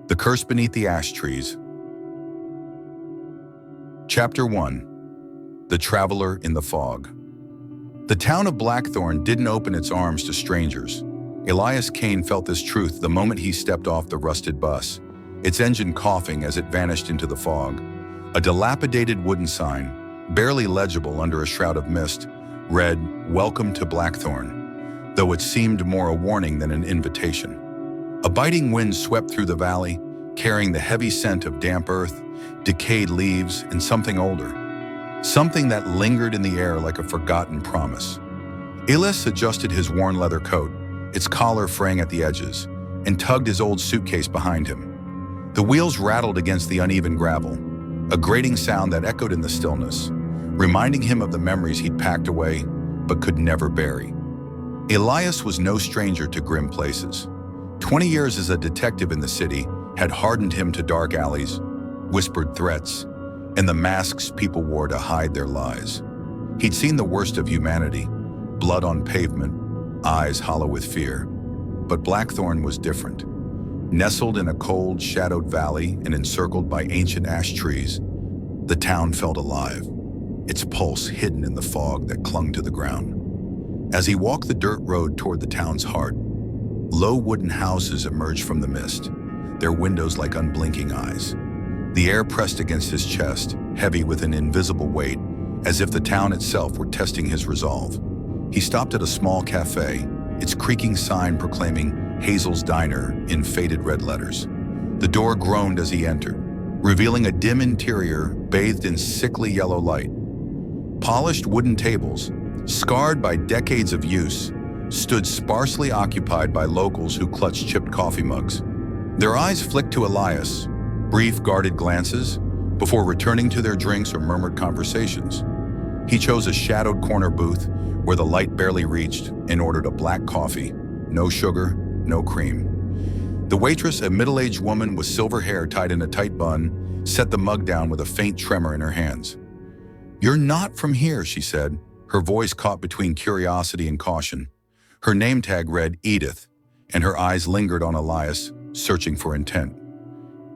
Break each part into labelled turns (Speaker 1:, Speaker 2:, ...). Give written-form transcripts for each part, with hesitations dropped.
Speaker 1: The Curse Beneath the Ash Trees. Chapter 1. The Traveler in the Fog. The town of Blackthorn didn't open its arms to strangers. Elias Kane felt this truth the moment he stepped off the rusted bus, its engine coughing as it vanished into the fog. A dilapidated wooden sign, barely legible under a shroud of mist, read, "Welcome to Blackthorn," though it seemed more a warning than an invitation. A biting wind swept through the valley, carrying the heavy scent of damp earth, decayed leaves, and something older. Something that lingered in the air like a forgotten promise. Elias adjusted his worn leather coat, its collar fraying at the edges, and tugged his old suitcase behind him. The wheels rattled against the uneven gravel, a grating sound that echoed in the stillness, reminding him of the memories he'd packed away but could never bury. Elias was no stranger to grim places. 20 years as a detective in the city had hardened him to dark alleys, whispered threats, and the masks people wore to hide their lies. He'd seen the worst of humanity, blood on pavement, eyes hollow with fear. But Blackthorn was different. Nestled in a cold, shadowed valley and encircled by ancient ash trees, the town felt alive, its pulse hidden in the fog that clung to the ground. As he walked the dirt road toward the town's heart, low wooden houses emerged from the mist, their windows like unblinking eyes. The air pressed against his chest, heavy with an invisible weight, as if the town itself were testing his resolve. He stopped at a small cafe, its creaking sign proclaiming Hazel's Diner in faded red letters. The door groaned as he entered, revealing a dim interior bathed in sickly yellow light. Polished wooden tables, scarred by decades of use, stood sparsely occupied by locals who clutched chipped coffee mugs. Their eyes flicked to Elias, brief guarded glances, before returning to their drinks or murmured conversations. He chose a shadowed corner booth where the light barely reached and ordered a black coffee, no sugar, no cream. The waitress, a middle-aged woman with silver hair tied in a tight bun, set the mug down with a faint tremor in her hands. "You're not from here," she said, her voice caught between curiosity and caution. Her name tag read Edith, and her eyes lingered on Elias, searching for intent.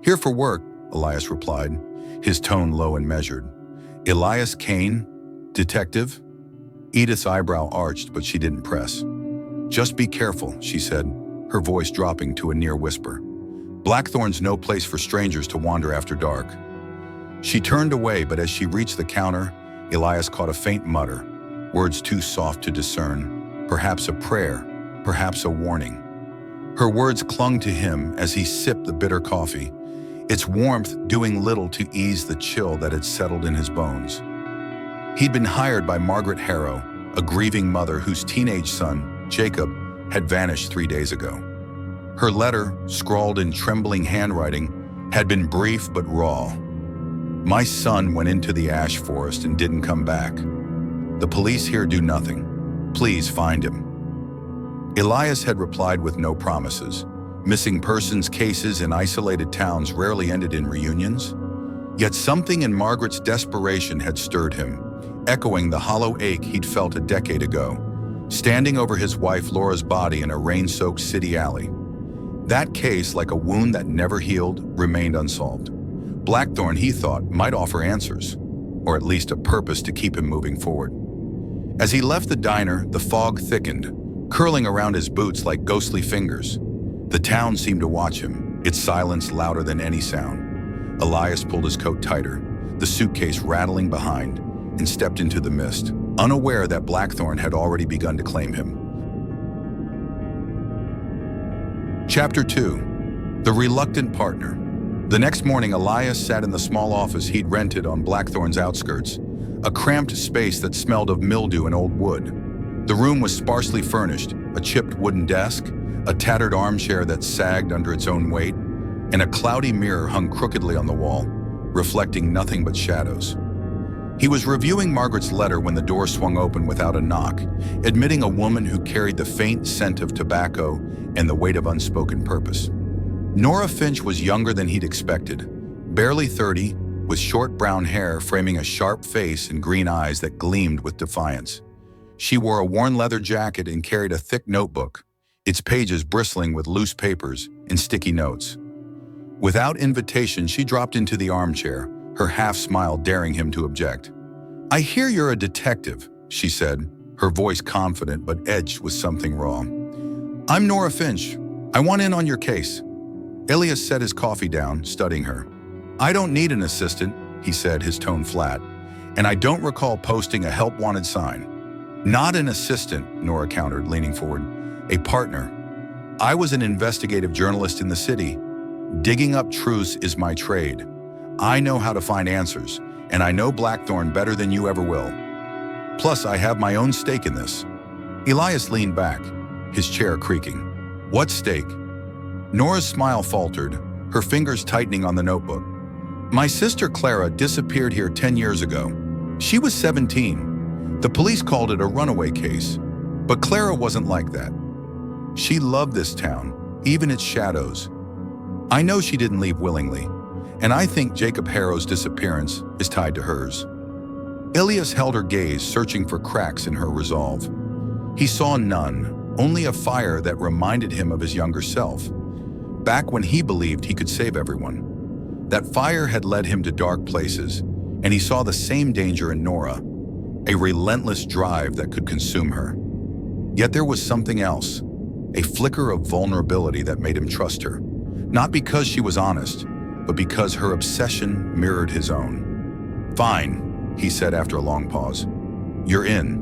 Speaker 1: "Here for work," Elias replied, his tone low and measured. "Elias Kane, detective?" Edith's eyebrow arched, but she didn't press. "Just be careful," she said, her voice dropping to a near whisper. "Blackthorn's no place for strangers to wander after dark." She turned away, but as she reached the counter, Elias caught a faint mutter, words too soft to discern. Perhaps a prayer, perhaps a warning. Her words clung to him as he sipped the bitter coffee, its warmth doing little to ease the chill that had settled in his bones. He'd been hired by Margaret Harrow, a grieving mother whose teenage son, Jacob, had vanished 3 days ago. Her letter, scrawled in trembling handwriting, had been brief but raw. "My son went into the ash forest and didn't come back. The police here do nothing. Please find him." Elias had replied with no promises. Missing persons cases in isolated towns rarely ended in reunions. Yet something in Margaret's desperation had stirred him, echoing the hollow ache he'd felt a decade ago, standing over his wife Laura's body in a rain-soaked city alley. That case, like a wound that never healed, remained unsolved. Blackthorn, he thought, might offer answers, or at least a purpose to keep him moving forward. As he left the diner, the fog thickened, curling around his boots like ghostly fingers. The town seemed to watch him, its silence louder than any sound. Elias pulled his coat tighter, the suitcase rattling behind, and stepped into the mist, unaware that Blackthorn had already begun to claim him. Chapter 2. The Reluctant Partner. The next morning, Elias sat in the small office he'd rented on Blackthorn's outskirts, a cramped space that smelled of mildew and old wood. The room was sparsely furnished, a chipped wooden desk, a tattered armchair that sagged under its own weight, and a cloudy mirror hung crookedly on the wall, reflecting nothing but shadows. He was reviewing Margaret's letter when the door swung open without a knock, admitting a woman who carried the faint scent of tobacco and the weight of unspoken purpose. Nora Finch was younger than he'd expected, barely 30, with short brown hair framing a sharp face and green eyes that gleamed with defiance. She wore a worn leather jacket and carried a thick notebook, its pages bristling with loose papers and sticky notes. Without invitation, she dropped into the armchair, her half-smile daring him to object. "I hear you're a detective," she said, her voice confident but edged with something raw. "I'm Nora Finch. I want in on your case." Elias set his coffee down, studying her. "I don't need an assistant," he said, his tone flat, "and I don't recall posting a help wanted sign." "Not an assistant," Nora countered, leaning forward. "A partner. I was an investigative journalist in the city. Digging up truths is my trade. I know how to find answers, and I know Blackthorn better than you ever will. Plus, I have my own stake in this." Elias leaned back, his chair creaking. "What stake?" Nora's smile faltered, her fingers tightening on the notebook. "My sister Clara disappeared here 10 years ago. She was 17. The police called it a runaway case. But Clara wasn't like that. She loved this town, even its shadows. I know she didn't leave willingly, and I think Jacob Harrow's disappearance is tied to hers." Elias held her gaze, searching for cracks in her resolve. He saw none, only a fire that reminded him of his younger self, back when he believed he could save everyone. That fire had led him to dark places, and he saw the same danger in Nora, a relentless drive that could consume her. Yet there was something else, a flicker of vulnerability that made him trust her, not because she was honest, but because her obsession mirrored his own. "Fine," he said after a long pause. "You're in,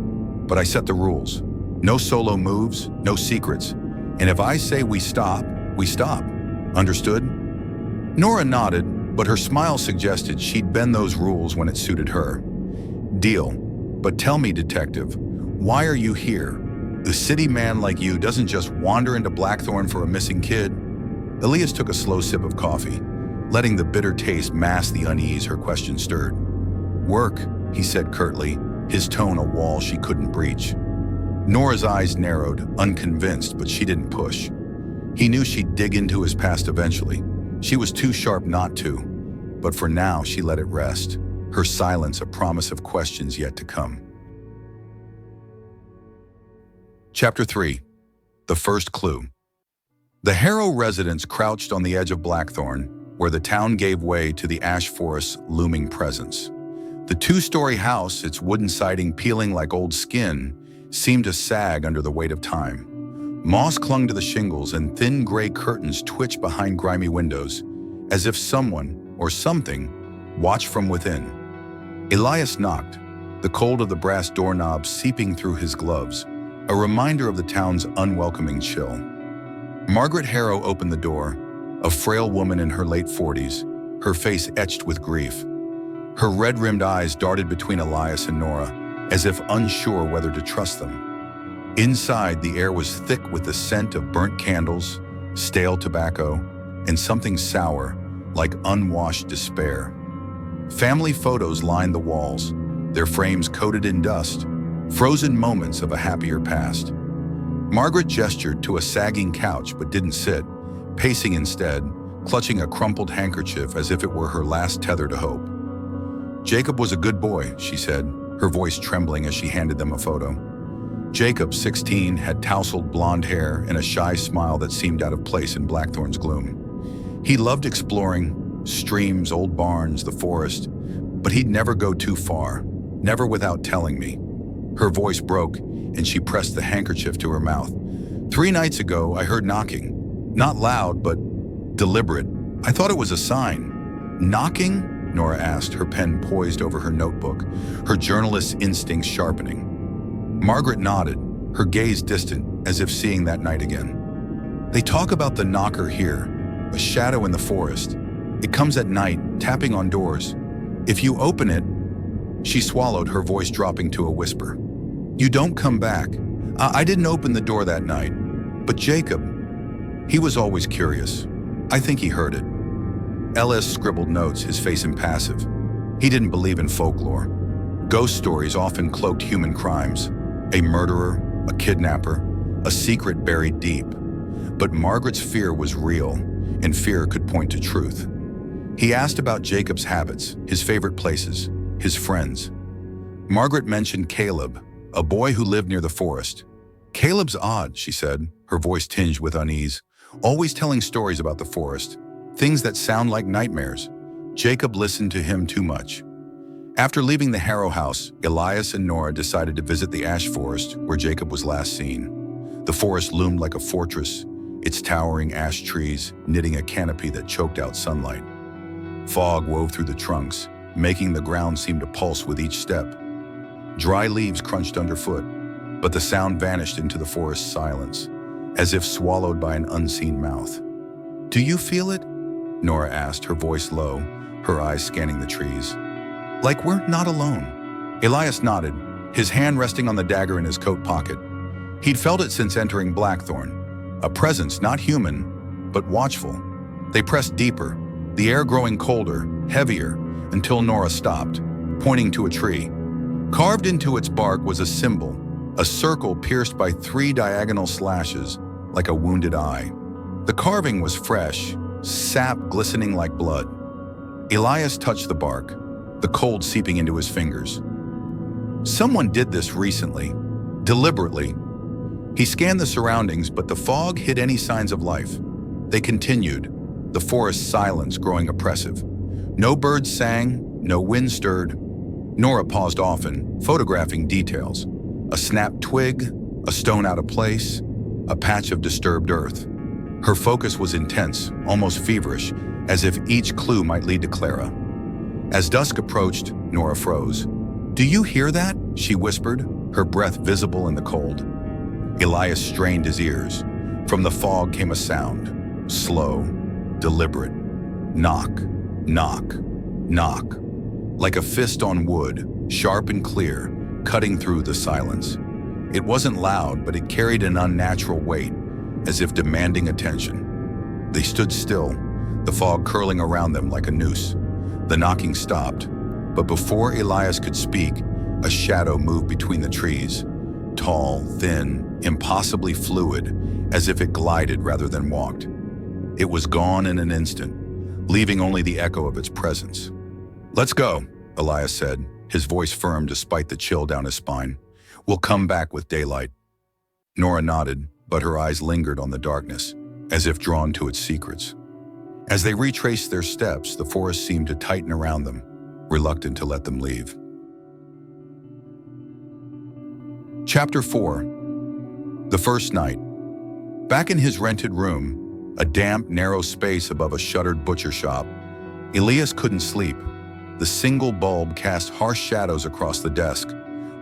Speaker 1: but I set the rules. No solo moves, no secrets, and if I say we stop, we stop. Understood?" Nora nodded, but her smile suggested she'd bend those rules when it suited her. "Deal. But tell me, detective, why are you here? A city man like you doesn't just wander into Blackthorn for a missing kid." Elias took a slow sip of coffee, letting the bitter taste mask the unease her question stirred. "Work," he said curtly, his tone a wall she couldn't breach. Nora's eyes narrowed, unconvinced, but she didn't push. He knew she'd dig into his past eventually. She was too sharp not to, but for now she let it rest, her silence a promise of questions yet to come. Chapter 3. The First Clue. The Harrow residents crouched on the edge of Blackthorn, where the town gave way to the ash forest's looming presence. The two-story house, its wooden siding peeling like old skin, seemed to sag under the weight of time. Moss clung to the shingles and thin gray curtains twitched behind grimy windows, as if someone, or something, watched from within. Elias knocked, the cold of the brass doorknob seeping through his gloves, a reminder of the town's unwelcoming chill. Margaret Harrow opened the door, a frail woman in her late 40s, her face etched with grief. Her red-rimmed eyes darted between Elias and Nora, as if unsure whether to trust them. Inside, the air was thick with the scent of burnt candles, stale tobacco, and something sour, like unwashed despair. Family photos lined the walls, their frames coated in dust, frozen moments of a happier past. Margaret gestured to a sagging couch but didn't sit, pacing instead, clutching a crumpled handkerchief as if it were her last tether to hope. "Jacob was a good boy," she said, her voice trembling as she handed them a photo. Jacob, 16, had tousled blonde hair and a shy smile that seemed out of place in Blackthorn's gloom. He loved exploring, streams, old barns, the forest, but he'd never go too far, never without telling me. Her voice broke, and she pressed the handkerchief to her mouth. "3 nights ago, I heard knocking. Not loud, but deliberate. I thought it was a sign." "Knocking?" Nora asked, her pen poised over her notebook, her journalist's instincts sharpening. Margaret nodded, her gaze distant, as if seeing that night again. "They talk about the knocker here, a shadow in the forest. It comes at night, tapping on doors. If you open it..." She swallowed, her voice dropping to a whisper. "You don't come back. I didn't open the door that night. But Jacob, he was always curious. I think he heard it." Ellis scribbled notes, his face impassive. He didn't believe in folklore. Ghost stories often cloaked human crimes. A murderer, a kidnapper, a secret buried deep. But Margaret's fear was real, and fear could point to truth. He asked about Jacob's habits, his favorite places, his friends. Margaret mentioned Caleb, a boy who lived near the forest. "Caleb's odd," she said, her voice tinged with unease, "always telling stories about the forest. things that sound like nightmares. Jacob listened to him too much. After leaving the Harrow house, Elias and Nora decided to visit the ash forest where Jacob was last seen. The forest loomed like a fortress, its towering ash trees knitting a canopy that choked out sunlight. Fog wove through the trunks, making the ground seem to pulse with each step. Dry leaves crunched underfoot, but the sound vanished into the forest's silence, as if swallowed by an unseen mouth. "Do you feel it?" Nora asked, her voice low, her eyes scanning the trees. "Like we're not alone." Elias nodded, his hand resting on the dagger in his coat pocket. He'd felt it since entering Blackthorn, a presence not human, but watchful. They pressed deeper, the air growing colder, heavier, until Nora stopped, pointing to a tree. Carved into its bark was a symbol, a circle pierced by 3 diagonal slashes, like a wounded eye. The carving was fresh, sap glistening like blood. Elias touched the bark, the cold seeping into his fingers. Someone did this recently, deliberately. He scanned the surroundings, but the fog hid any signs of life. They continued, the forest's silence growing oppressive. No birds sang, no wind stirred. Nora paused often, photographing details. A snapped twig, a stone out of place, a patch of disturbed earth. Her focus was intense, almost feverish, as if each clue might lead to Clara. As dusk approached, Nora froze. "Do you hear that?" she whispered, her breath visible in the cold. Elias strained his ears. From the fog came a sound, slow, deliberate. Knock, knock, knock. Like a fist on wood, sharp and clear, cutting through the silence. It wasn't loud, but it carried an unnatural weight, as if demanding attention. They stood still, the fog curling around them like a noose. The knocking stopped, but before Elias could speak, a shadow moved between the trees. Tall, thin, impossibly fluid, as if it glided rather than walked. It was gone in an instant, leaving only the echo of its presence. "Let's go," Elias said, his voice firm despite the chill down his spine. "We'll come back with daylight." Nora nodded, but her eyes lingered on the darkness, as if drawn to its secrets. As they retraced their steps, the forest seemed to tighten around them, reluctant to let them leave. Chapter 4. The first night. Back in his rented room, a damp, narrow space above a shuttered butcher shop, Elias couldn't sleep. The single bulb cast harsh shadows across the desk,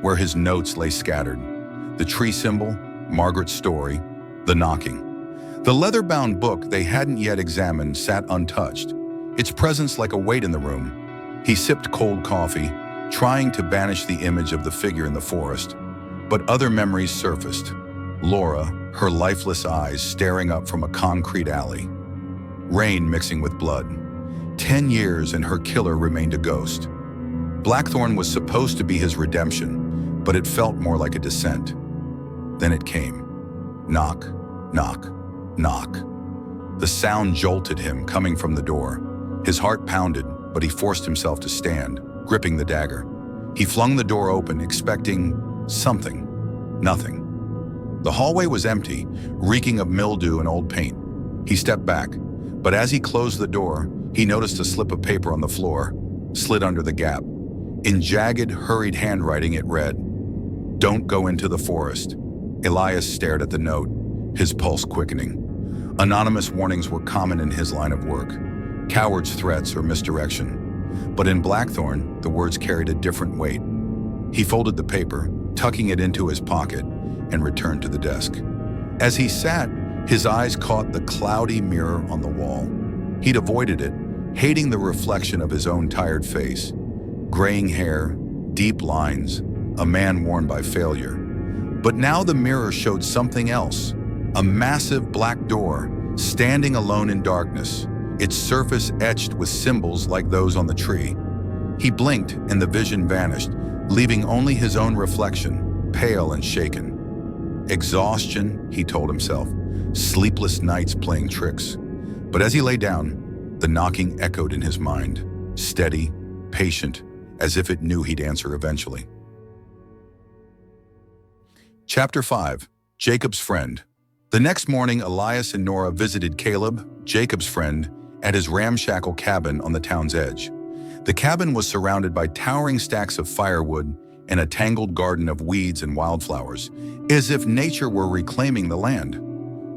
Speaker 1: where his notes lay scattered. The tree symbol, Margaret's story, the knocking. The leather-bound book they hadn't yet examined sat untouched, its presence like a weight in the room. He sipped cold coffee, trying to banish the image of the figure in the forest. But other memories surfaced. Laura, her lifeless eyes staring up from a concrete alley. Rain mixing with blood. 10 years and her killer remained a ghost. Blackthorn was supposed to be his redemption, but it felt more like a descent. Then it came. Knock, knock, knock. The sound jolted him, coming from the door. His heart pounded, but he forced himself to stand, gripping the dagger. He flung the door open, expecting something. Nothing. The hallway was empty, reeking of mildew and old paint. He stepped back, but as he closed the door, he noticed a slip of paper on the floor, slid under the gap. In jagged, hurried handwriting, it read, "Don't go into the forest." Elias stared at the note, his pulse quickening. Anonymous warnings were common in his line of work, cowards' threats or misdirection. But in Blackthorn, the words carried a different weight. He folded the paper, tucking it into his pocket, and returned to the desk. As he sat, his eyes caught the cloudy mirror on the wall. He'd avoided it, hating the reflection of his own tired face. Graying hair, deep lines, a man worn by failure. But now the mirror showed something else. A massive black door, standing alone in darkness, its surface etched with symbols like those on the tree. He blinked and the vision vanished, leaving only his own reflection, pale and shaken. Exhaustion, he told himself, sleepless nights playing tricks. But as he lay down, the knocking echoed in his mind, steady, patient, as if it knew he'd answer eventually. Chapter 5. Jacob's Friend. The next morning, Elias and Nora visited Caleb, Jacob's friend, at his ramshackle cabin on the town's edge. The cabin was surrounded by towering stacks of firewood and a tangled garden of weeds and wildflowers, as if nature were reclaiming the land.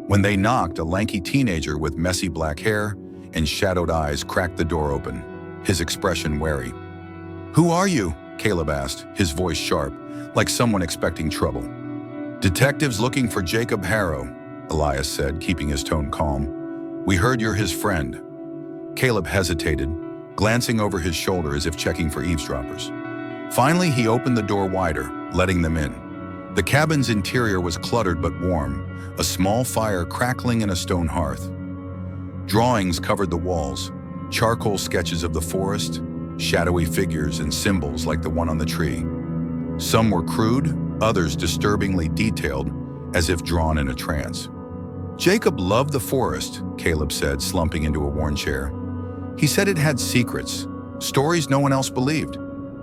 Speaker 1: When they knocked, a lanky teenager with messy black hair and shadowed eyes cracked the door open, his expression wary. "Who are you?" Caleb asked, his voice sharp, like someone expecting trouble. "Detectives looking for Jacob Harrow," Elias said, keeping his tone calm. "We heard you're his friend." Caleb hesitated, glancing over his shoulder as if checking for eavesdroppers. Finally, he opened the door wider, letting them in. The cabin's interior was cluttered but warm, a small fire crackling in a stone hearth. Drawings covered the walls, charcoal sketches of the forest, shadowy figures and symbols like the one on the tree. Some were crude, others disturbingly detailed, as if drawn in a trance. "Jacob loved the forest," Caleb said, slumping into a worn chair. "He said it had secrets, stories no one else believed.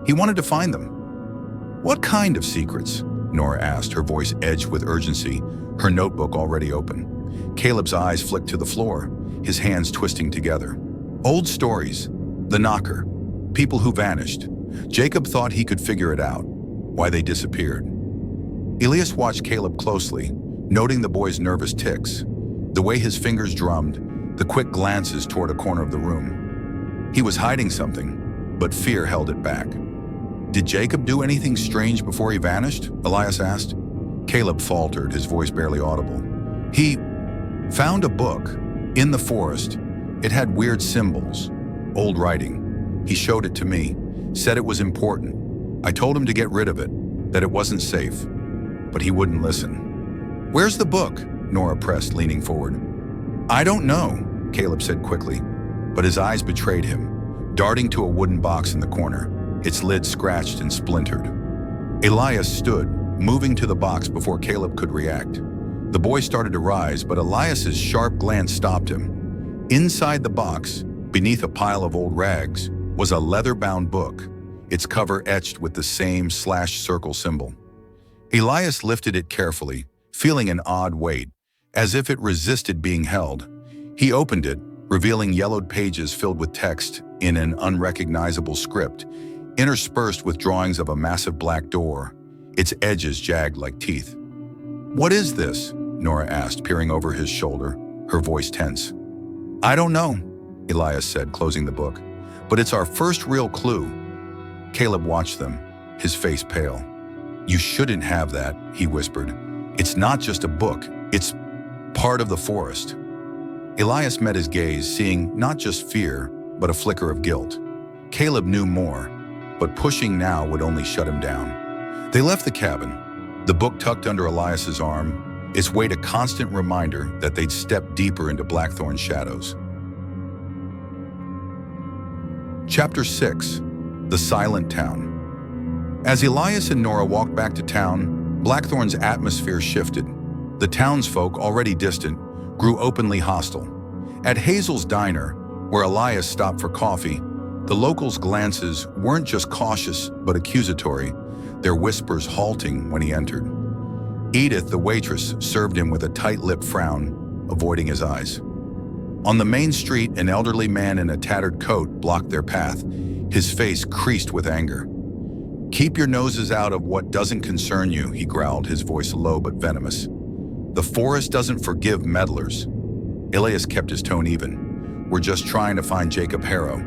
Speaker 1: He wanted to find them." "What kind of secrets?" Nora asked, her voice edged with urgency, her notebook already open. Caleb's eyes flicked to the floor, his hands twisting together. "Old stories. The knocker. People who vanished. Jacob thought he could figure it out, why they disappeared." Elias watched Caleb closely, noting the boy's nervous tics, the way his fingers drummed, the quick glances toward a corner of the room. He was hiding something, but fear held it back. "Did Jacob do anything strange before he vanished?" Elias asked. Caleb faltered, his voice barely audible. "He found a book in the forest. It had weird symbols, old writing. He showed it to me, said it was important. I told him to get rid of it, that it wasn't safe, but he wouldn't listen." "Where's the book?" Nora pressed, leaning forward. "I don't know," Caleb said quickly, but his eyes betrayed him, darting to a wooden box in the corner, its lid scratched and splintered. Elias stood, moving to the box before Caleb could react. The boy started to rise, but Elias's sharp glance stopped him. Inside the box, beneath a pile of old rags, was a leather-bound book, its cover etched with the same /circle symbol. Elias lifted it carefully, feeling an odd weight, as if it resisted being held. He opened it, revealing yellowed pages filled with text in an unrecognizable script, interspersed with drawings of a massive black door, its edges jagged like teeth. "What is this?" Nora asked, peering over his shoulder, her voice tense. "I don't know," Elias said, closing the book, "but it's our first real clue." Caleb watched them, his face pale. "You shouldn't have that," he whispered. "It's not just a book, it's part of the forest." Elias met his gaze, seeing not just fear, but a flicker of guilt. Caleb knew more, but pushing now would only shut him down. They left the cabin, the book tucked under Elias's arm, its weight a constant reminder that they'd stepped deeper into Blackthorn's shadows. Chapter 6. The Silent Town. As Elias and Nora walked back to town, Blackthorn's atmosphere shifted. The townsfolk, already distant, grew openly hostile. At Hazel's diner, where Elias stopped for coffee, the locals' glances weren't just cautious but accusatory, their whispers halting when he entered. Edith, the waitress, served him with a tight-lipped frown, avoiding his eyes. On the main street, an elderly man in a tattered coat blocked their path, his face creased with anger. "Keep your noses out of what doesn't concern you," he growled, his voice low but venomous. "The forest doesn't forgive meddlers." Elias kept his tone even. "We're just trying to find Jacob Harrow."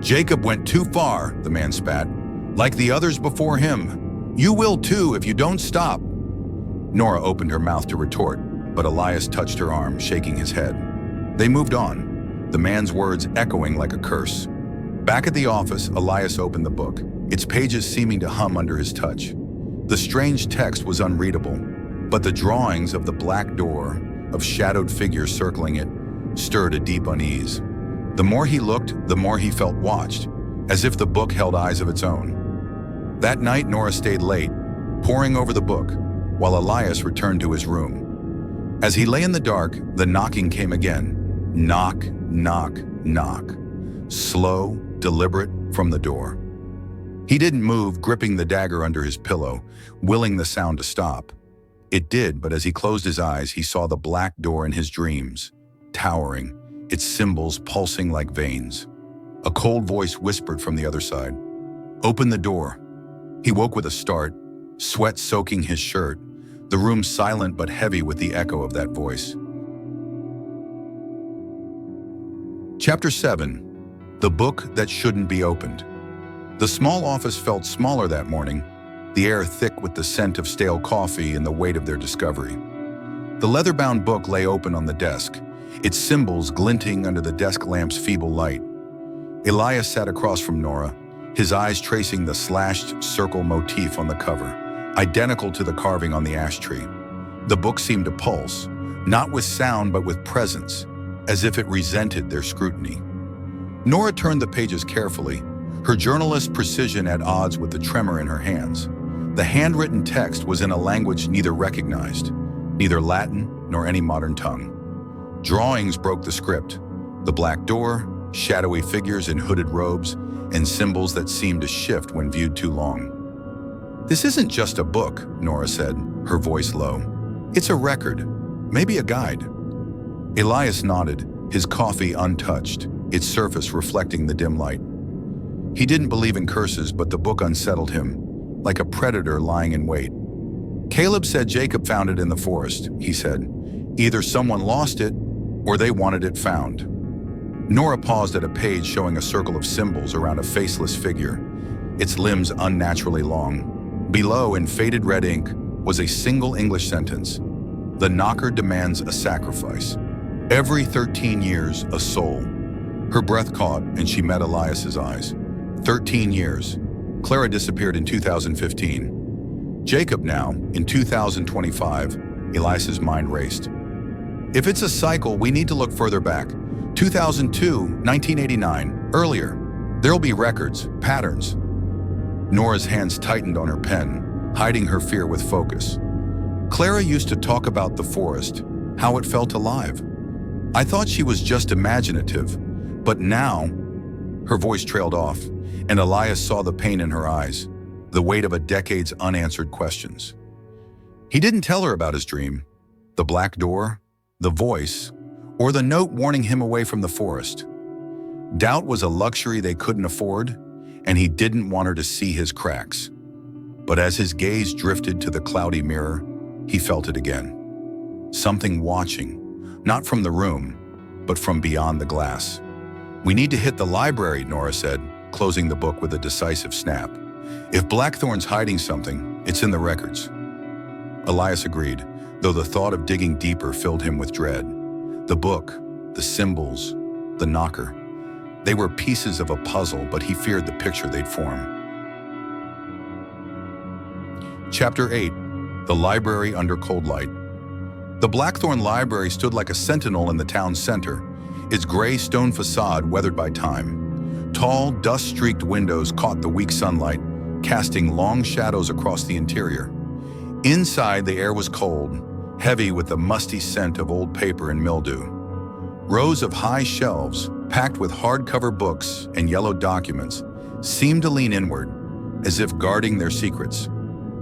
Speaker 1: "Jacob went too far," the man spat. "Like the others before him. You will too if you don't stop." Nora opened her mouth to retort, but Elias touched her arm, shaking his head. They moved on, the man's words echoing like a curse. Back at the office, Elias opened the book, its pages seeming to hum under his touch. The strange text was unreadable, but the drawings of the black door, of shadowed figures circling it, stirred a deep unease. The more he looked, the more he felt watched, as if the book held eyes of its own. That night, Nora stayed late, poring over the book, while Elias returned to his room. As he lay in the dark, the knocking came again. Knock, knock, knock. Slow, deliberate, from the door. He didn't move, gripping the dagger under his pillow, willing the sound to stop. It did, but as he closed his eyes, he saw the black door in his dreams, towering, its symbols pulsing like veins. A cold voice whispered from the other side, "Open the door." He woke with a start, sweat soaking his shirt, the room silent but heavy with the echo of that voice. Chapter 7. The Book That Shouldn't Be Opened. The small office felt smaller that morning, the air thick with the scent of stale coffee and the weight of their discovery. The leather-bound book lay open on the desk, its symbols glinting under the desk lamp's feeble light. Elias sat across from Nora, his eyes tracing the slashed circle motif on the cover, identical to the carving on the ash tree. The book seemed to pulse, not with sound but with presence, as if it resented their scrutiny. Nora turned the pages carefully, her journalist's precision at odds with the tremor in her hands. The handwritten text was in a language neither recognized, neither Latin nor any modern tongue. Drawings broke the script, the black door, shadowy figures in hooded robes, and symbols that seemed to shift when viewed too long. "This isn't just a book," Nora said, her voice low. "It's a record, maybe a guide." Elias nodded, his coffee untouched, its surface reflecting the dim light. He didn't believe in curses, but the book unsettled him, like a predator lying in wait. "Caleb said Jacob found it in the forest," he said. "Either someone lost it, or they wanted it found." Nora paused at a page showing a circle of symbols around a faceless figure, its limbs unnaturally long. Below, in faded red ink, was a single English sentence: "The knocker demands a sacrifice. Every 13 years, a soul." Her breath caught, and she met Elias's eyes. 13 years. Clara disappeared in 2015. Jacob now, in 2025, Elias's mind raced. "If it's a cycle, we need to look further back. 2002, 1989, earlier. There'll be records, patterns." Nora's hands tightened on her pen, hiding her fear with focus. "Clara used to talk about the forest, how it felt alive. I thought she was just imaginative, but now..." Her voice trailed off, and Elias saw the pain in her eyes, the weight of a decade's unanswered questions. He didn't tell her about his dream, the black door, the voice, or the note warning him away from the forest. Doubt was a luxury they couldn't afford, and he didn't want her to see his cracks. But as his gaze drifted to the cloudy mirror, he felt it again. Something watching, not from the room, but from beyond the glass. "We need to hit the library," Nora said, closing the book with a decisive snap. "If Blackthorn's hiding something, it's in the records." Elias agreed, though the thought of digging deeper filled him with dread. The book, the symbols, the knocker. They were pieces of a puzzle, but he feared the picture they'd form. Chapter 8. The Library Under Cold Light. The Blackthorn Library stood like a sentinel in the town's center, its gray stone facade weathered by time. Tall, dust-streaked windows caught the weak sunlight, casting long shadows across the interior. Inside, the air was cold, heavy with the musty scent of old paper and mildew. Rows of high shelves, packed with hardcover books and yellow documents, seemed to lean inward, as if guarding their secrets.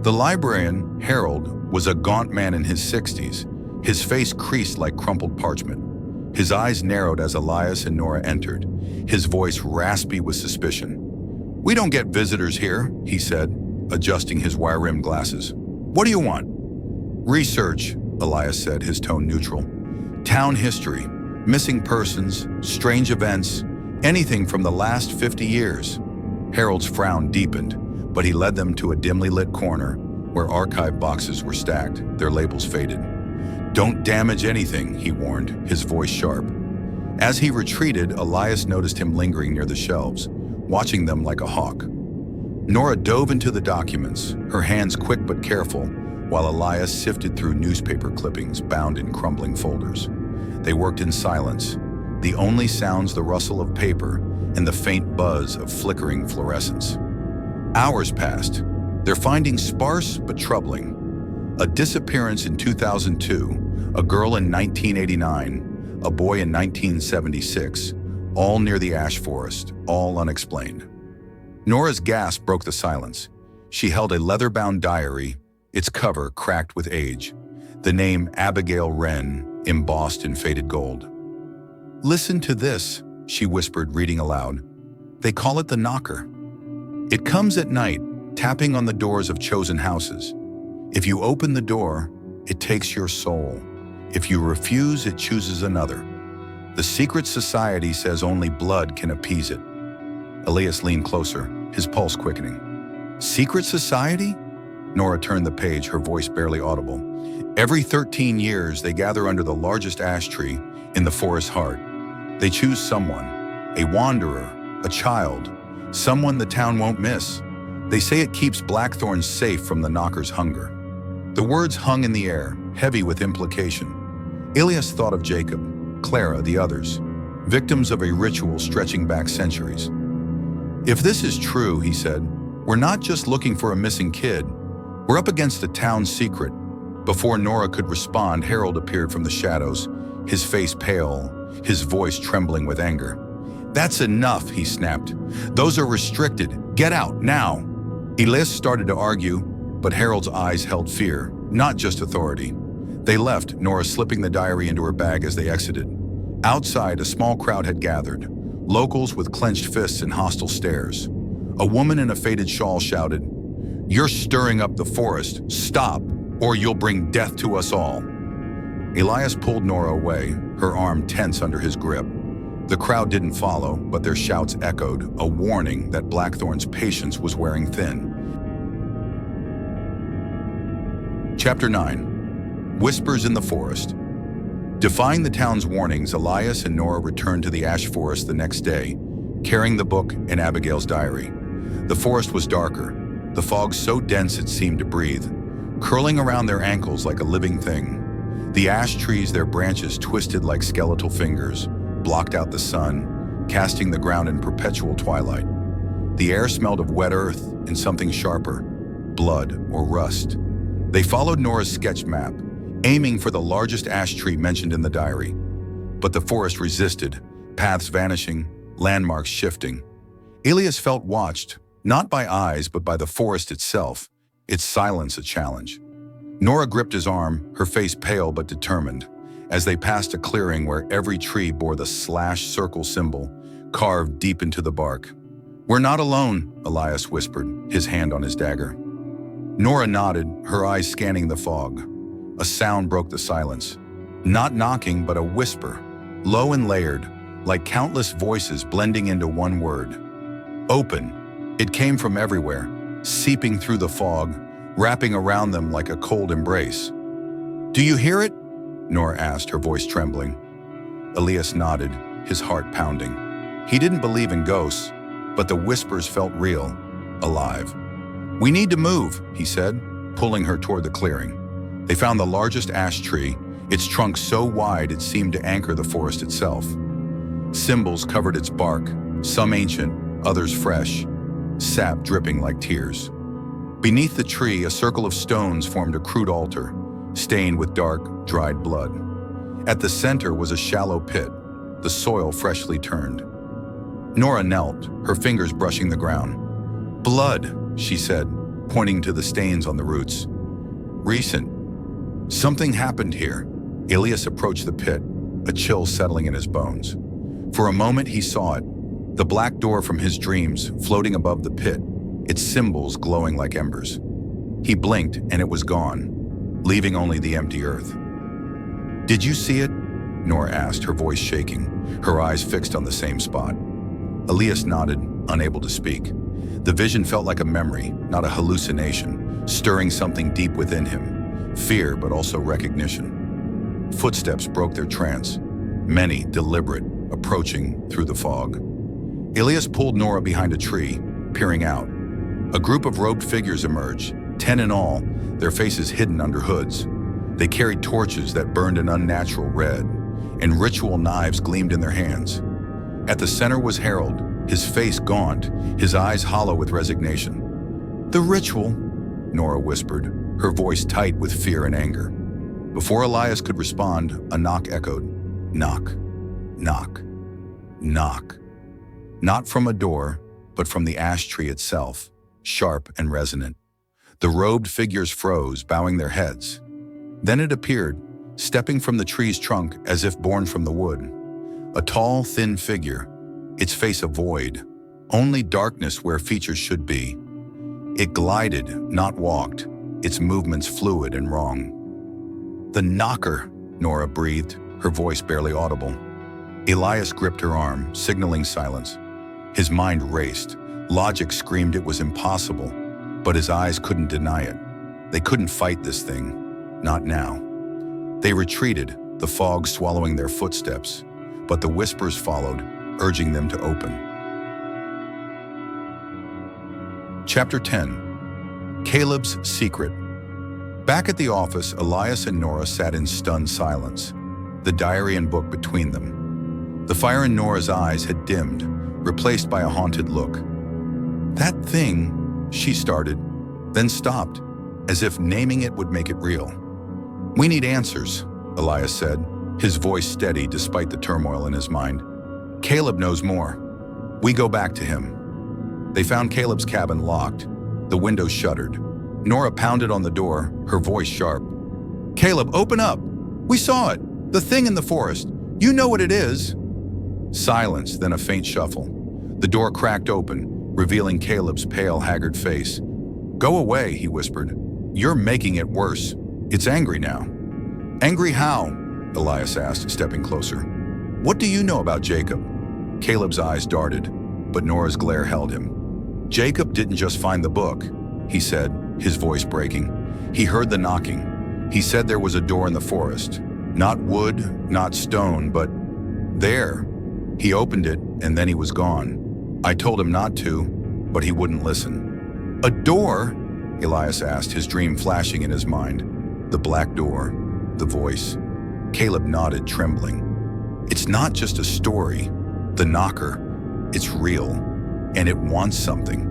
Speaker 1: The librarian, Harold, was a gaunt man in his 60s, his face creased like crumpled parchment. His eyes narrowed as Elias and Nora entered, his voice raspy with suspicion. "We don't get visitors here," he said, adjusting his wire-rimmed glasses. "What do you want?" "Research," Elias said, his tone neutral. "Town history, missing persons, strange events, anything from the last 50 years. Harold's frown deepened, but he led them to a dimly lit corner where archive boxes were stacked, their labels faded. "Don't damage anything," he warned, his voice sharp. As he retreated, Elias noticed him lingering near the shelves, watching them like a hawk. Nora dove into the documents, her hands quick but careful, while Elias sifted through newspaper clippings bound in crumbling folders. They worked in silence, the only sounds the rustle of paper and the faint buzz of flickering fluorescence. Hours passed, their findings sparse but troubling. A disappearance in 2002, a girl in 1989, a boy in 1976, all near the ash forest, all unexplained. Nora's gasp broke the silence. She held a leather-bound diary, its cover cracked with age, the name Abigail Wren embossed in faded gold. "Listen to this," she whispered, reading aloud. "They call it the knocker. It comes at night, tapping on the doors of chosen houses. If you open the door, it takes your soul. If you refuse, it chooses another. The secret society says only blood can appease it." Elias leaned closer, his pulse quickening. "Secret society?" Nora turned the page, her voice barely audible. "Every 13 years, they gather under the largest ash tree in the forest's heart. They choose someone, a wanderer, a child, someone the town won't miss. They say it keeps Blackthorn safe from the knocker's hunger." The words hung in the air, heavy with implication. Elias thought of Jacob, Clara, the others, victims of a ritual stretching back centuries. "If this is true," he said, "we're not just looking for a missing kid. We're up against a town secret." Before Nora could respond, Harold appeared from the shadows, his face pale, his voice trembling with anger. "That's enough," he snapped. "Those are restricted. Get out, now." Elias started to argue, but Harold's eyes held fear, not just authority. They left, Nora slipping the diary into her bag as they exited. Outside, a small crowd had gathered, locals with clenched fists and hostile stares. A woman in a faded shawl shouted, "You're stirring up the forest. Stop, or you'll bring death to us all." Elias pulled Nora away, her arm tense under his grip. The crowd didn't follow, but their shouts echoed, a warning that Blackthorn's patience was wearing thin. Chapter 9. Whispers in the Forest. Defying the town's warnings, Elias and Nora returned to the ash forest the next day, carrying the book and Abigail's diary. The forest was darker, the fog so dense it seemed to breathe, curling around their ankles like a living thing. The ash trees, their branches twisted like skeletal fingers, blocked out the sun, casting the ground in perpetual twilight. The air smelled of wet earth and something sharper, blood or rust. They followed Nora's sketch map, aiming for the largest ash tree mentioned in the diary. But the forest resisted, paths vanishing, landmarks shifting. Elias felt watched, not by eyes but by the forest itself, its silence a challenge. Nora gripped his arm, her face pale but determined, as they passed a clearing where every tree bore the slash circle symbol, carved deep into the bark. "We're not alone," Elias whispered, his hand on his dagger. Nora nodded, her eyes scanning the fog. A sound broke the silence. Not knocking, but a whisper, low and layered, like countless voices blending into one word. "Open." It came from everywhere, seeping through the fog, wrapping around them like a cold embrace. "Do you hear it?" Nora asked, her voice trembling. Elias nodded, his heart pounding. He didn't believe in ghosts, but the whispers felt real, alive. "We need to move," he said, pulling her toward the clearing. They found the largest ash tree, its trunk so wide it seemed to anchor the forest itself. Symbols covered its bark, some ancient, others fresh, sap dripping like tears. Beneath the tree, a circle of stones formed a crude altar, stained with dark, dried blood. At the center was a shallow pit, the soil freshly turned. Nora knelt, her fingers brushing the ground. "Blood," she said, pointing to the stains on the roots. "Recent. Something happened here." Elias approached the pit, a chill settling in his bones. For a moment he saw it, the black door from his dreams floating above the pit, its symbols glowing like embers. He blinked and it was gone, leaving only the empty earth. "Did you see it?" Nora asked, her voice shaking, her eyes fixed on the same spot. Elias nodded, unable to speak. The vision felt like a memory, not a hallucination, stirring something deep within him. Fear, but also recognition. Footsteps broke their trance, many deliberate, approaching through the fog. Elias pulled Nora behind a tree, peering out. A group of robed figures emerged, 10 in all, their faces hidden under hoods. They carried torches that burned an unnatural red, and ritual knives gleamed in their hands. At the center was Harold, his face gaunt, his eyes hollow with resignation. "The ritual," Nora whispered, her voice tight with fear and anger. Before Elias could respond, a knock echoed. Knock, knock, knock. Not from a door, but from the ash tree itself, sharp and resonant. The robed figures froze, bowing their heads. Then it appeared, stepping from the tree's trunk as if born from the wood. A tall, thin figure, its face a void, only darkness where features should be. It glided, not walked, its movements fluid and wrong. "The knocker," Nora breathed, her voice barely audible. Elias gripped her arm, signaling silence. His mind raced. Logic screamed it was impossible, but his eyes couldn't deny it. They couldn't fight this thing. Not now. They retreated, the fog swallowing their footsteps, but the whispers followed, urging them to open. Chapter 10. Caleb's Secret. Back at the office, Elias and Nora sat in stunned silence, the diary and book between them. The fire in Nora's eyes had dimmed, replaced by a haunted look. "That thing," she started, then stopped, as if naming it would make it real. "We need answers," Elias said, his voice steady despite the turmoil in his mind. "Caleb knows more. We go back to him." They found Caleb's cabin locked, the windows shuttered. Nora pounded on the door, her voice sharp. "Caleb, open up! We saw it! The thing in the forest! You know what it is!" Silence, then a faint shuffle. The door cracked open, revealing Caleb's pale, haggard face. "Go away," he whispered. "You're making it worse. It's angry now." "Angry how?" Elias asked, stepping closer. "What do you know about Jacob?" Caleb's eyes darted, but Nora's glare held him. "Jacob didn't just find the book," he said, his voice breaking. "He heard the knocking. He said there was a door in the forest. Not wood, not stone, but there. He opened it, and then he was gone. I told him not to, but he wouldn't listen." "A door?" Elias asked, his dream flashing in his mind. "The black door, the voice." Caleb nodded, trembling. "It's not just a story. The knocker, it's real, and it wants something."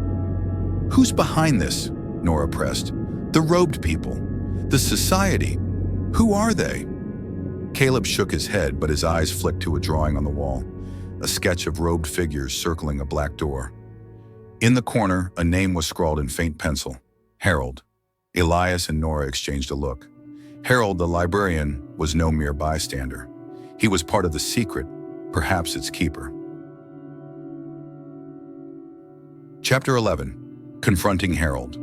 Speaker 1: "Who's behind this?" Nora pressed. "The robed people. The society. Who are they?" Caleb shook his head, but his eyes flicked to a drawing on the wall, a sketch of robed figures circling a black door. In the corner, a name was scrawled in faint pencil. Harold. Elias and Nora exchanged a look. Harold, the librarian, was no mere bystander. He was part of the secret, perhaps its keeper. Chapter 11. Confronting Harold.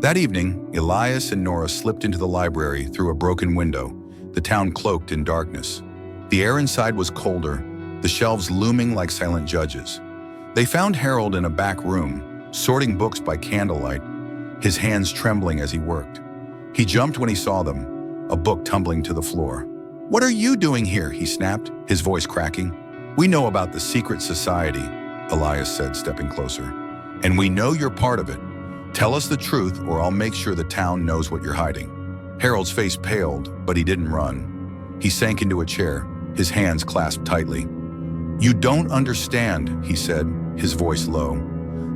Speaker 1: That evening, Elias and Nora slipped into the library through a broken window, the town cloaked in darkness. The air inside was colder, the shelves looming like silent judges. They found Harold in a back room, sorting books by candlelight, his hands trembling as he worked. He jumped when he saw them, a book tumbling to the floor. "What are you doing here?" he snapped, his voice cracking. "We know about the secret society," Elias said, stepping closer. "And we know you're part of it. Tell us the truth, or I'll make sure the town knows what you're hiding." Harold's face paled, but he didn't run. He sank into a chair, his hands clasped tightly. "You don't understand," he said, his voice low.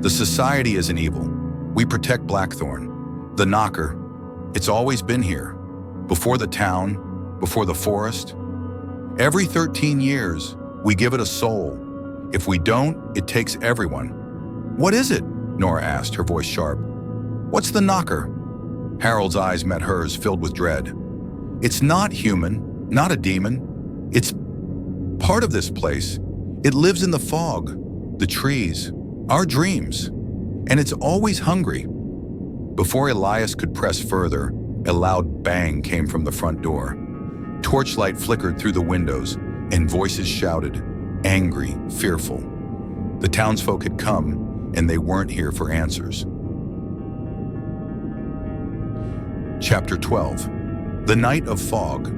Speaker 1: "The society isn't evil. We protect Blackthorn. The knocker, it's always been here. Before the town, before the forest. Every 13 years, we give it a soul. If we don't, it takes everyone." "What is it?" Nora asked, her voice sharp. "What's the knocker?" Harold's eyes met hers, filled with dread. "It's not human, not a demon. It's part of this place. It lives in the fog, the trees, our dreams. And it's always hungry." Before Elias could press further, a loud bang came from the front door. Torchlight flickered through the windows, and voices shouted, angry, fearful. The townsfolk had come, and they weren't here for answers. Chapter 12. The Night of Fog.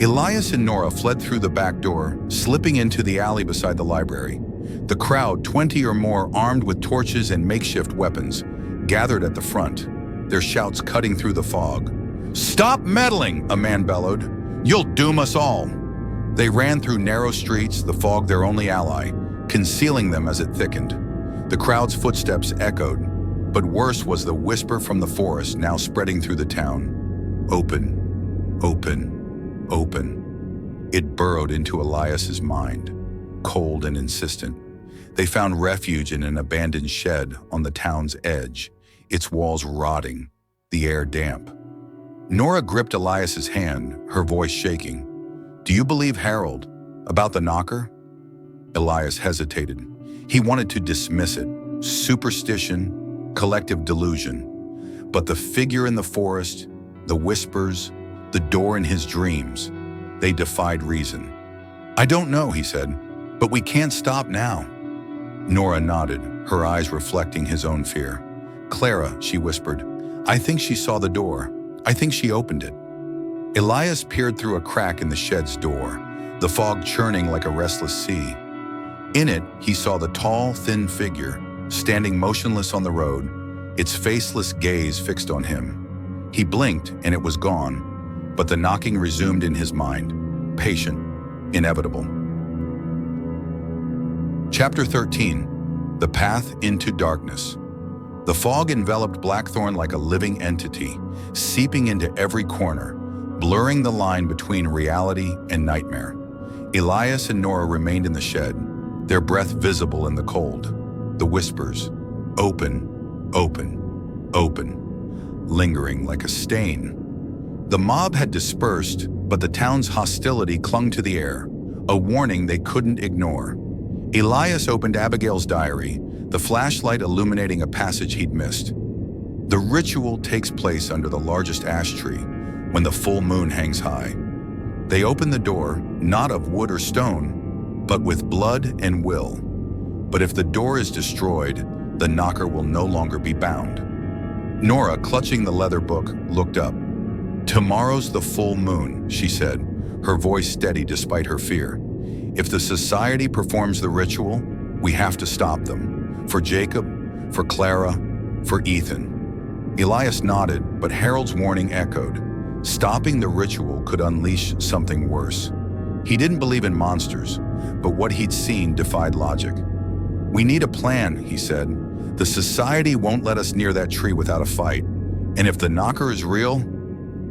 Speaker 1: Elias and Nora fled through the back door, slipping into the alley beside the library. The crowd, 20 or more armed with torches and makeshift weapons, gathered at the front, their shouts cutting through the fog. "Stop meddling!" a man bellowed. "You'll doom us all!" They ran through narrow streets, the fog their only ally, concealing them as it thickened. The crowd's footsteps echoed, but worse was the whisper from the forest now spreading through the town. "Open, open, open." It burrowed into Elias's mind, cold and insistent. They found refuge in an abandoned shed on the town's edge, its walls rotting, the air damp. Nora gripped Elias's hand, her voice shaking. "Do you believe Harold? About the knocker? Elias hesitated. He wanted to dismiss it. Superstition, collective delusion. But the figure in the forest, the whispers, the door in his dreams, they defied reason. "I don't know," he said, "but we can't stop now." Nora nodded, her eyes reflecting his own fear. "Clara," she whispered, "I think she saw the door. I think she opened it." Elias peered through a crack in the shed's door, the fog churning like a restless sea. In it, he saw the tall, thin figure, standing motionless on the road, its faceless gaze fixed on him. He blinked and it was gone, but the knocking resumed in his mind, patient, inevitable. Chapter 13. The Path into Darkness. The fog enveloped Blackthorn like a living entity, seeping into every corner, blurring the line between reality and nightmare. Elias and Nora remained in the shed, their breath visible in the cold. The whispers, "Open, open, open," lingering like a stain. The mob had dispersed, but the town's hostility clung to the air, a warning they couldn't ignore. Elias opened Abigail's diary, the flashlight illuminating a passage he'd missed. The ritual takes place under the largest ash tree, when the full moon hangs high. They open the door, not of wood or stone, but with blood and will. But if the door is destroyed, the knocker will no longer be bound. Nora, clutching the leather book, looked up. "Tomorrow's the full moon," she said, her voice steady despite her fear. "If the society performs the ritual, we have to stop them. For Jacob, for Clara, for Ethan." Elias nodded, but Harold's warning echoed. Stopping the ritual could unleash something worse. He didn't believe in monsters, but what he'd seen defied logic. "We need a plan," he said. "The society won't let us near that tree without a fight. And if the knocker is real,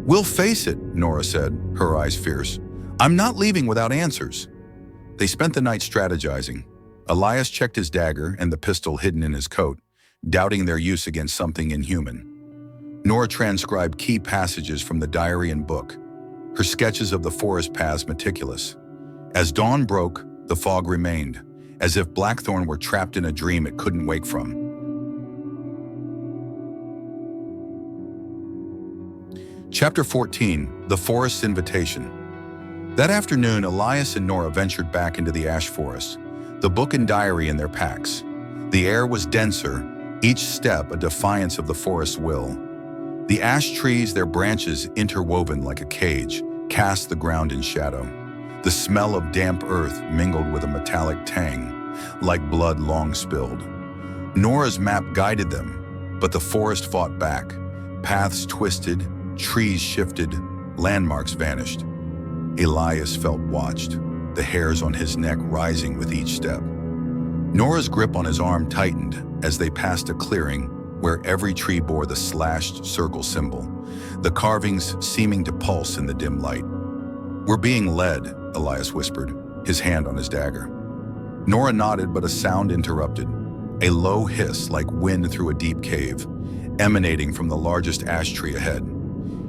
Speaker 1: we'll face it," Nora said, her eyes fierce. "I'm not leaving without answers." They spent the night strategizing. Elias checked his dagger and the pistol hidden in his coat, doubting their use against something inhuman. Nora transcribed key passages from the diary and book, her sketches of the forest paths meticulous. As dawn broke, the fog remained, as if Blackthorn were trapped in a dream it couldn't wake from. Chapter 14. The Forest's Invitation. That afternoon, Elias and Nora ventured back into the ash forest, the book and diary in their packs. The air was denser, each step a defiance of the forest's will. The ash trees, their branches interwoven like a cage, cast the ground in shadow. The smell of damp earth mingled with a metallic tang, like blood long spilled. Nora's map guided them, but the forest fought back. Paths twisted, trees shifted, landmarks vanished. Elias felt watched, the hairs on his neck rising with each step. Nora's grip on his arm tightened as they passed a clearing where every tree bore the slashed circle symbol, the carvings seeming to pulse in the dim light. "We're being led," Elias whispered, his hand on his dagger. Nora nodded, but a sound interrupted, a low hiss like wind through a deep cave, emanating from the largest ash tree ahead.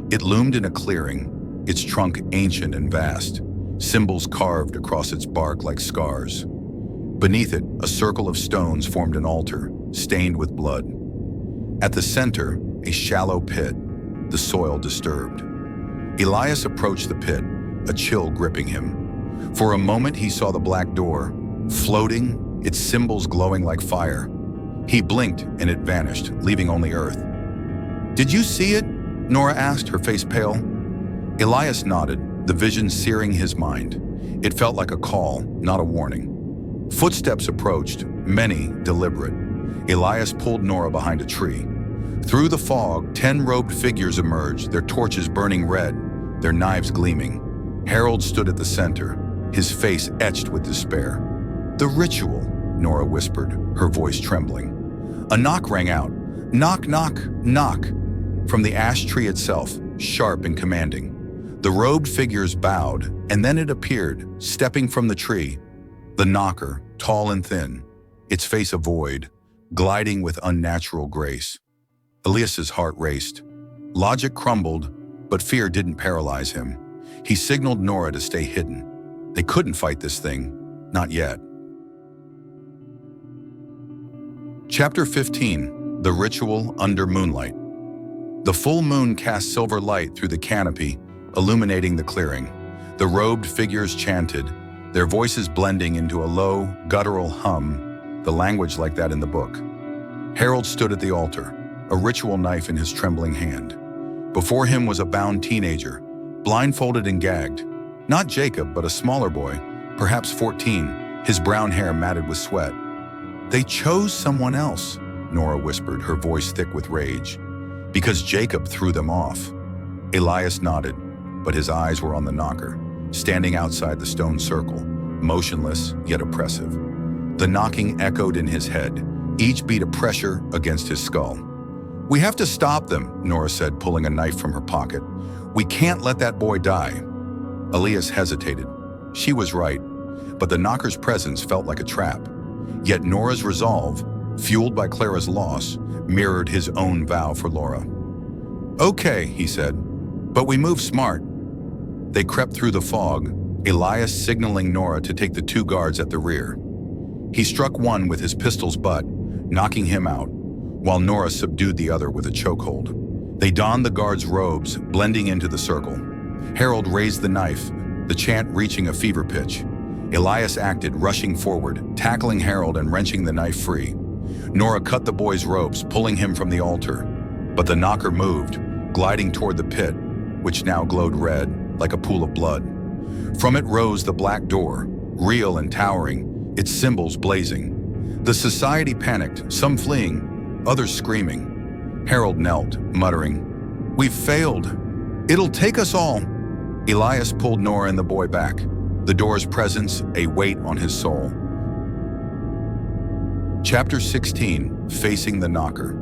Speaker 1: It loomed in a clearing, its trunk ancient and vast, symbols carved across its bark like scars. Beneath it, a circle of stones formed an altar, stained with blood. At the center, a shallow pit, the soil disturbed. Elias approached the pit, a chill gripping him. For a moment, he saw the black door, floating, its symbols glowing like fire. He blinked and it vanished, leaving only earth. "Did you see it?" Nora asked, her face pale. Elias nodded, the vision searing his mind. It felt like a call, not a warning. Footsteps approached, many deliberate. Elias pulled Nora behind a tree. Through the fog, 10 robed figures emerged, their torches burning red, their knives gleaming. Harold stood at the center, his face etched with despair. "The ritual," Nora whispered, her voice trembling. A knock rang out. "Knock, knock, knock," from the ash tree itself, sharp and commanding. The robed figures bowed, and then it appeared, stepping from the tree. The knocker, tall and thin, its face a void, gliding with unnatural grace. Elias's heart raced. Logic crumbled, but fear didn't paralyze him. He signaled Nora to stay hidden. They couldn't fight this thing, not yet. Chapter 15, The Ritual Under Moonlight. The full moon cast silver light through the canopy, illuminating the clearing. The robed figures chanted, their voices blending into a low, guttural hum, the language like that in the book. Harold stood at the altar, a ritual knife in his trembling hand. Before him was a bound teenager, blindfolded and gagged. Not Jacob, but a smaller boy, perhaps 14, his brown hair matted with sweat. "They chose someone else," Nora whispered, her voice thick with rage. "Because Jacob threw them off." Elias nodded, but his eyes were on the knocker, standing outside the stone circle, motionless yet oppressive. The knocking echoed in his head, each beat a pressure against his skull. "We have to stop them," Nora said, pulling a knife from her pocket. "We can't let that boy die." Elias hesitated. She was right, but the knocker's presence felt like a trap. Yet Nora's resolve, fueled by Clara's loss, mirrored his own vow for Laura. "Okay," he said, "but we move smart." They crept through the fog, Elias signaling Nora to take the two guards at the rear. He struck one with his pistol's butt, knocking him out, while Nora subdued the other with a chokehold. They donned the guards' robes, blending into the circle. Harold raised the knife, the chant reaching a fever pitch. Elias acted, rushing forward, tackling Harold and wrenching the knife free. Nora cut the boy's ropes, pulling him from the altar. But the knocker moved, gliding toward the pit, which now glowed red, like a pool of blood. From it rose the black door, real and towering, its symbols blazing. The society panicked, some fleeing, others screaming. Harold knelt, muttering, "We've failed. It'll take us all." Elias pulled Nora and the boy back, the door's presence a weight on his soul. Chapter 16, Facing the Knocker.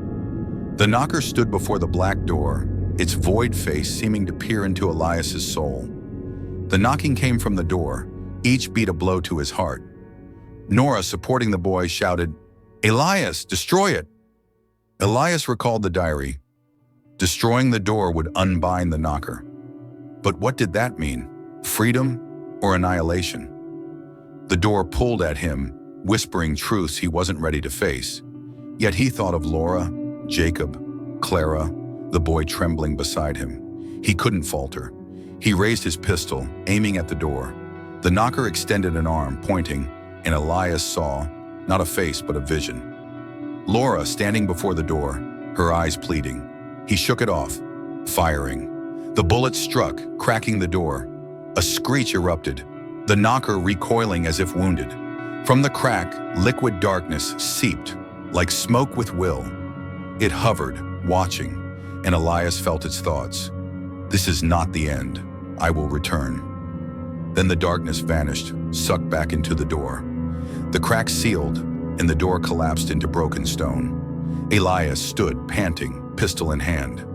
Speaker 1: The knocker stood before the black door, its void face seeming to peer into Elias's soul. The knocking came from the door, each beat a blow to his heart. Nora, supporting the boy, shouted, "Elias, destroy it!" Elias recalled the diary. Destroying the door would unbind the knocker. But what did that mean? Freedom or annihilation? The door pulled at him, whispering truths he wasn't ready to face. Yet he thought of Laura, Jacob, Clara, the boy trembling beside him. He couldn't falter. He raised his pistol, aiming at the door. The knocker extended an arm, pointing, and Elias saw, not a face but a vision. Laura standing before the door, her eyes pleading. He shook it off, firing. The bullet struck, cracking the door. A screech erupted, the knocker recoiling as if wounded. From the crack, liquid darkness seeped, like smoke with will. It hovered, watching, and Elias felt its thoughts. "This is not the end. I will return." Then the darkness vanished, sucked back into the door. The crack sealed, and the door collapsed into broken stone. Elias stood, panting, pistol in hand.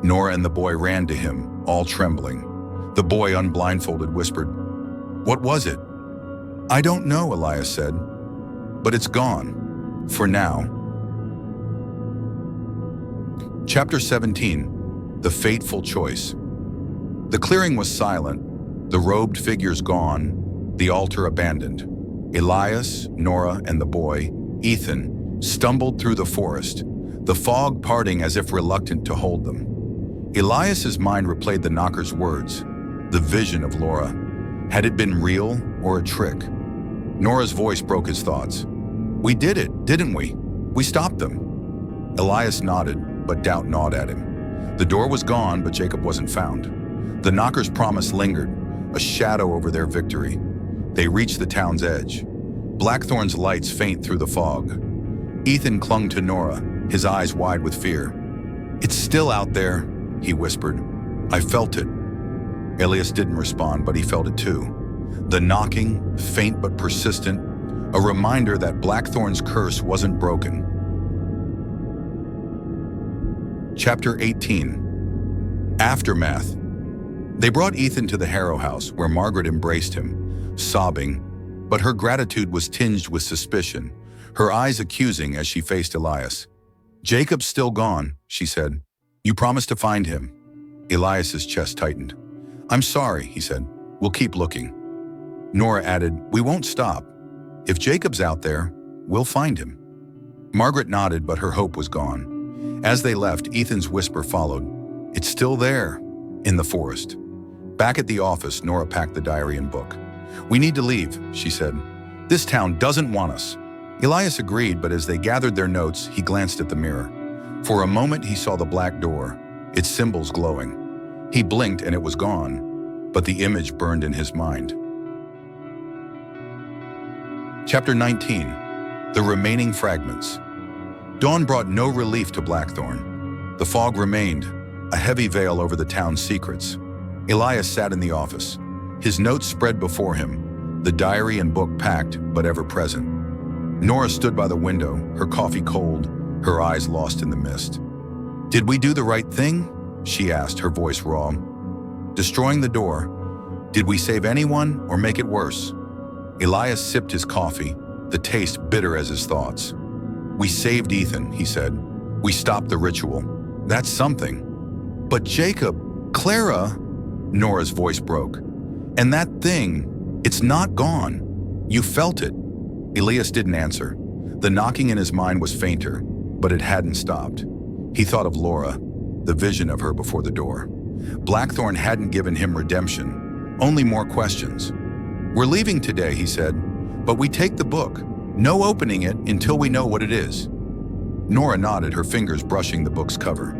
Speaker 1: Nora and the boy ran to him, all trembling. The boy, unblindfolded, whispered, "What was it?" "I don't know," Elias said, "but it's gone. For now." Chapter 17, The Fateful Choice. The clearing was silent, the robed figures gone, the altar abandoned. Elias, Nora, and the boy, Ethan, stumbled through the forest, the fog parting as if reluctant to hold them. Elias's mind replayed the knocker's words, the vision of Laura. Had it been real or a trick? Nora's voice broke his thoughts. "We did it, didn't we? We stopped them." Elias nodded, but doubt gnawed at him. The door was gone, but Jacob wasn't found. The knocker's promise lingered, a shadow over their victory. They reached the town's edge. Blackthorn's lights faint through the fog. Ethan clung to Nora, his eyes wide with fear. "It's still out there," he whispered. "I felt it." Elias didn't respond, but he felt it too. The knocking, faint but persistent, a reminder that Blackthorn's curse wasn't broken. Chapter 18, Aftermath. They brought Ethan to the Harrow house, where Margaret embraced him, sobbing, but her gratitude was tinged with suspicion, her eyes accusing as she faced Elias. "Jacob's still gone," she said. "You promised to find him." Elias's chest tightened. "I'm sorry," he said. "We'll keep looking." Nora added, "We won't stop. If Jacob's out there, we'll find him." Margaret nodded, but her hope was gone. As they left, Ethan's whisper followed. "It's still there, in the forest." Back at the office, Nora packed the diary and book. "We need to leave," she said. "This town doesn't want us." Elias agreed, but as they gathered their notes, he glanced at the mirror. For a moment, he saw the black door, its symbols glowing. He blinked and it was gone, but the image burned in his mind. Chapter 19. The Remaining Fragments. Dawn brought no relief to Blackthorn. The fog remained, a heavy veil over the town's secrets. Elias sat in the office. His notes spread before him, the diary and book packed but ever present. Nora stood by the window, her coffee cold, her eyes lost in the mist. "Did we do the right thing?" she asked, her voice raw. "Destroying the door. Did we save anyone or make it worse?" Elias sipped his coffee, the taste bitter as his thoughts. "We saved Ethan," he said. "We stopped the ritual. That's something." "But Jacob, Clara," Nora's voice broke. "And that thing, it's not gone. You felt it." Elias didn't answer. The knocking in his mind was fainter, but it hadn't stopped. He thought of Laura, the vision of her before the door. Blackthorn hadn't given him redemption, only more questions. "We're leaving today," he said, "but we take the book. No opening it until we know what it is." Nora nodded, her fingers brushing the book's cover.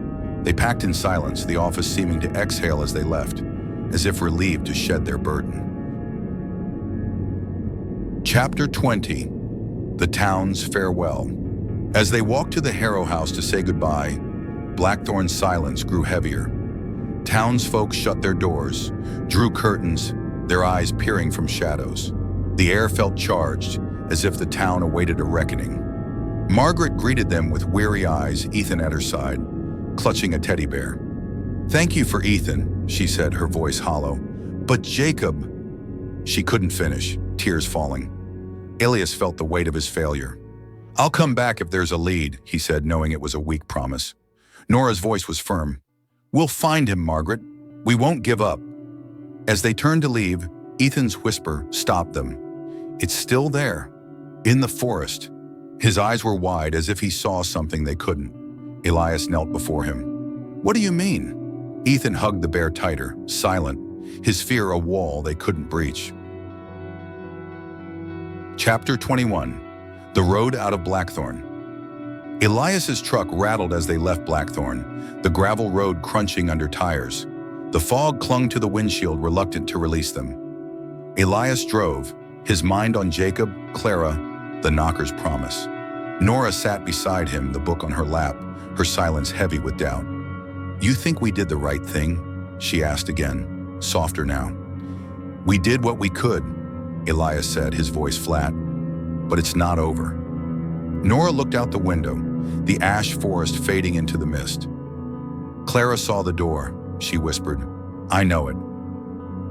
Speaker 1: They packed in silence, the office seeming to exhale as they left, as if relieved to shed their burden. Chapter 20. The Town's Farewell. As they walked to the Harrow house to say goodbye, Blackthorn's silence grew heavier. Townsfolk shut their doors, drew curtains, their eyes peering from shadows. The air felt charged, as if the town awaited a reckoning. Margaret greeted them with weary eyes, Ethan at her side, clutching a teddy bear. "Thank you for Ethan," she said, her voice hollow. "But Jacob—" She couldn't finish, tears falling. Elias felt the weight of his failure. "I'll come back if there's a lead," he said, knowing it was a weak promise. Nora's voice was firm. "We'll find him, Margaret. We won't give up." As they turned to leave, Ethan's whisper stopped them. "It's still there, in the forest." His eyes were wide, as if he saw something they couldn't. Elias knelt before him. "What do you mean?" Ethan hugged the bear tighter, silent, his fear a wall they couldn't breach. Chapter 21. The Road Out of Blackthorn. Elias's truck rattled as they left Blackthorn, the gravel road crunching under tires. The fog clung to the windshield, reluctant to release them. Elias drove, his mind on Jacob, Clara, the knocker's promise. Nora sat beside him, the book on her lap, her silence heavy with doubt. "You think we did the right thing?" she asked again, softer now. "We did what we could," Elias said, his voice flat. "But it's not over." Nora looked out the window, the ash forest fading into the mist. "Clara saw the door," she whispered. "I know it."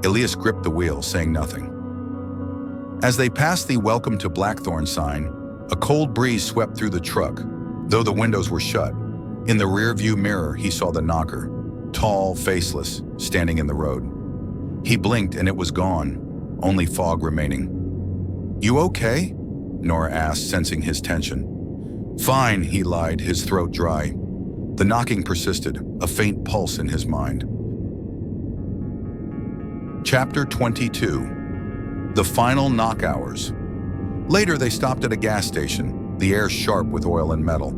Speaker 1: Elias gripped the wheel, saying nothing. As they passed the "Welcome to Blackthorn" sign, a cold breeze swept through the truck, though the windows were shut. In the rear-view mirror, he saw the knocker, tall, faceless, standing in the road. He blinked and it was gone, only fog remaining. "You okay?" Nora asked, sensing his tension. "Fine," he lied, his throat dry. The knocking persisted, a faint pulse in his mind. Chapter 22. The Final Knock Hours. Later, they stopped at a gas station, the air sharp with oil and metal.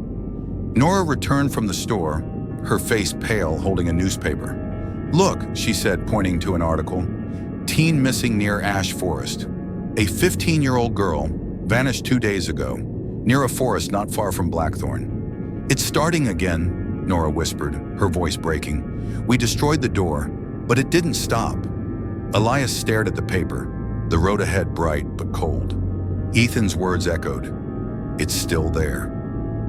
Speaker 1: Nora returned from the store, her face pale, holding a newspaper. "Look," she said, pointing to an article. "Teen missing near Ash Forest. A 15-year-old girl vanished 2 days ago, near a forest not far from Blackthorn." "It's starting again," Nora whispered, her voice breaking. "We destroyed the door, but it didn't stop." Elias stared at the paper, the road ahead bright but cold. Ethan's words echoed. "It's still there."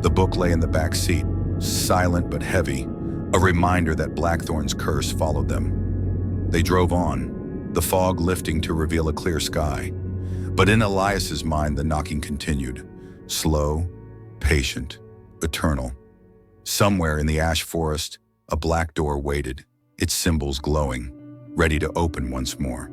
Speaker 1: The book lay in the back seat, silent but heavy, a reminder that Blackthorn's curse followed them. They drove on, the fog lifting to reveal a clear sky. But in Elias's mind, the knocking continued, slow, patient, eternal. Somewhere in the ash forest, a black door waited, its symbols glowing, ready to open once more.